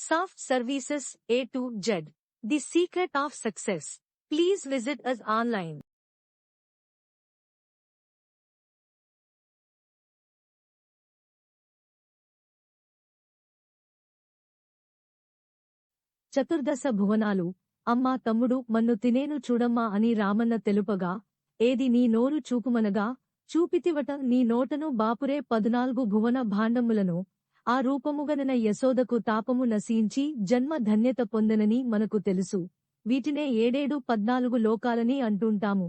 Soft Services A to Z. The secret of success. Please visit us online. చతుర్దశ భువనాలు అమ్మా తమ్ముడు మన్ను తినేను చూడమ్మా అని రామన్న తెలుపగా, ఏది నీ నోరు చూపుమనగా, చూపితివట నీ నోటను బాపురే 14 భువన భాండములను, ఆ రూపముగనన యశోదకు తాపము నశించి జన్మ ధన్యత పొందెనని మనకు తెలుసు. వీటినే 14 లోకాలని అంటుంటాము.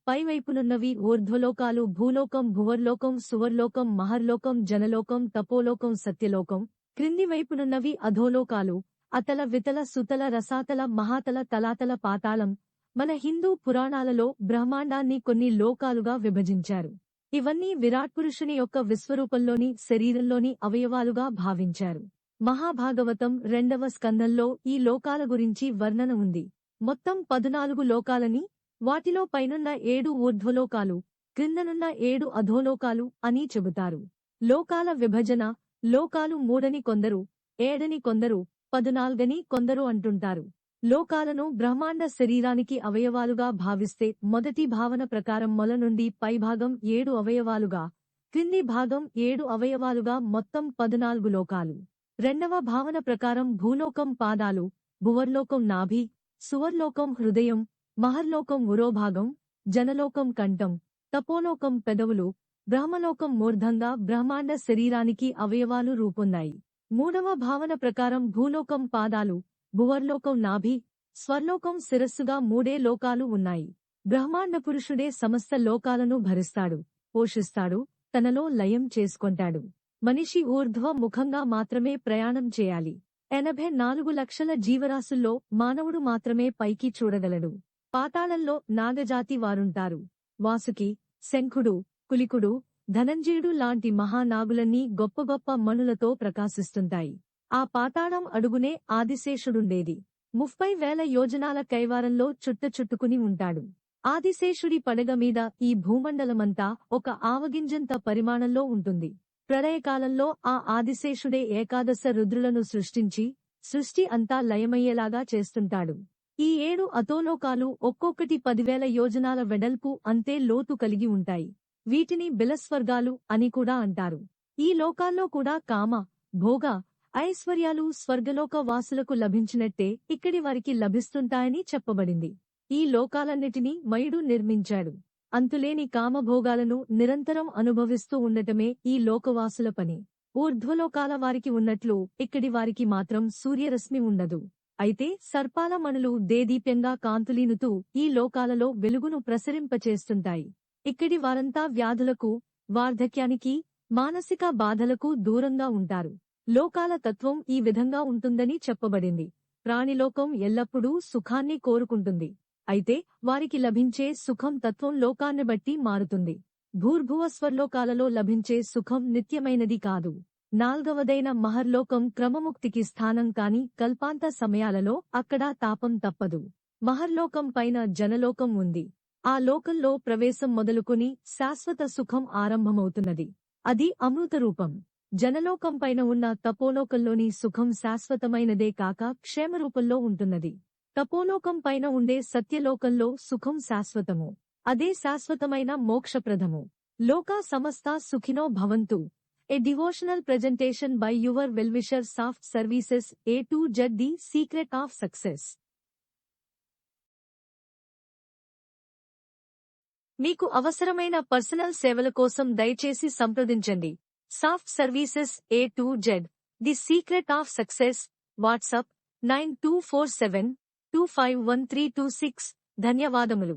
పైవైపునున్నవి ఊర్ధ్వలోకాలు భూలోకం భువర్లోకం సువర్లోకం మహర్లోకం జనలోకం తపోలోకం సత్యలోకం. క్రింది వైపునున్నవి అధోలోకాలు అతల వితల సుతల రసాతల మహాతల తలాతల పాతాళం. మన హిందూ పురాణాలలో బ్రహ్మాండాన్ని కొన్ని లోకాలుగా విభజించారు. ఇవన్నీ విరాట్పురుషుని యొక్క విశ్వరూపంలోని శరీరంలోని అవయవాలుగా భావించారు. మహాభాగవతం 2వ స్కంధంలో ఈ లోకాల గురించి వర్ణన ఉంది. మొత్తం 14 లోకాలని, వాటిలో పైనున్న 7 ఊర్ధ్వలోకాలు, క్రిందనున్న 7 అధోలోకాలు అని చెబుతారు. లోకాల విభజన, లోకాలు 3అని కొందరు, 7అని కొందరు, 14అని కొందరు అంటుంటారు. లోకాలను బ్రహ్మాండ శరీరానికి అవయవాలుగా భావిస్తే మొదటి భావన ప్రకారం మొల నుండి పైభాగం 7 అవయవాలుగా, క్రింది భాగం 7 అవయవాలుగా మొత్తం 14 లోకాలు. రెండవ భావన ప్రకారం భూలోకం పాదాలు, భువర్లోకం నాభి, సువర్లోకం హృదయం, మహర్లోకం ఉరోభాగం, జనలోకం కంఠం, తపోలోకం పెదవులు, బ్రహ్మలోకం మూర్ధంగా బ్రహ్మాండ శరీరానికి అవయవాలు రూపొందాయి. మూడవ భావన ప్రకారం భూలోకం పాదాలు, భువర్లోకం నాభి, స్వర్లోకం శిరస్సుగా 3 లోకాలు ఉన్నాయి. బ్రహ్మాండ పురుషుడే సమస్త లోకాలను భరిస్తాడు, పోషిస్తాడు, తనలో లయం చేసుకొంటాడు. మనిషి ఊర్ధ్వ ముఖంగా మాత్రమే ప్రయాణం చేయాలి. 84 లక్షల జీవరాశుల్లో మానవుడు మాత్రమే పైకి చూడగలడు. పాతాళంలో నాగజాతి వారుంటారు. వాసుకి, శంఖుడు, కులికుడు, ధనంజయుడు లాంటి మహానాగులన్నీ గొప్ప గొప్ప మణులతో ప్రకాశిస్తుంటాయి. ఆ పాతాళం అడుగునే ఆదిశేషుడుండేది. 30,000 యోజనాల కైవారంలో చుట్టుకుని ఉంటాడు. ఆదిశేషుడి పడగ మీద ఈ భూమండలమంతా ఒక ఆవగింజంత పరిమాణంలో ఉంటుంది. ప్రళయకాలంలో ఆ ఆదిశేషుడే ఏకాదశ రుద్రులను సృష్టించి సృష్టి అంతా లయమయ్యేలాగా చేస్తుంటాడు. ఈ 7 అధోలోకాలు ఒక్కొక్కటి 10,000 యోజనాల వెడల్పు అంతే లోతు కలిగి ఉంటాయి. వీటిని బిలస్వర్గాలు అని కూడా అంటారు. ఈ లోకాల్లో కూడా కామ, భోగ, ఐశ్వర్యాలు స్వర్గలోక వాసులకు లభించినట్టే ఇక్కడి వారికి లభిస్తుంటాయని చెప్పబడింది. ఈ లోకాలన్నిటినీ మయుడు నిర్మించాడు. అంతులేని కామభోగాలను నిరంతరం అనుభవిస్తూ ఉండటమే ఈ లోకవాసుల పని. ఊర్ధ్వలోకాల వారికి ఉన్నట్లు ఇక్కడి వారికి మాత్రం సూర్యరశ్మి ఉండదు. అయితే సర్పాల మణులు దేదీప్యంగా కాంతులీనుతూ ఈ లోకాలలో వెలుగును ప్రసరింపచేస్తుంటాయి. ఇక్కడి వారంతా వ్యాధులకు, వార్ధక్యానికి, మానసిక బాధలకు దూరంగా ఉంటారు. లోకాల తత్వం ఈ విధంగా ఉంటుందని చెప్పబడింది. ప్రాణిలోకం ఎల్లప్పుడూ సుఖాన్ని కోరుకుంటుంది. అయితే వారికి లభించే సుఖం తత్వం లోకాన్ని బట్టి మారుతుంది. భూర్భువ స్వర్లోకాలలో లభించే సుఖం నిత్యమైనది కాదు. 4వదైన మహర్లోకం క్రమముక్తికి స్థానం కాని కల్పాంత సమయాలలో అక్కడ తాపం తప్పదు. మహర్లోకం పైన జనలోకం ఉంది. ఆ లోకంలో ప్రవేశం మొదలుకొని శాశ్వత సుఖం ఆరంభమవుతున్నది. అది అమృతరూపం. జనలోకం పైన ఉన్న తపోలోకంలోని సుఖం శాశ్వతమైనదే కాక క్షేమరూపంలో ఉంటున్నది. తపోలోకం పైన ఉండే సత్యలోకంలో సుఖం శాశ్వతము. అదే శాశ్వతమైన మోక్షప్రదము. లోకా సమస్తా సుఖినో భవంతు. A devotional presentation by your well-wisher Soft Services A to Z, the secret of success. మీకు అవసరమైన పర్సనల్ సేవల కోసం దయచేసి సంప్రదించండి. Soft services A to Z, the secret of success. WhatsApp 9247251326. ధన్యవాదములు.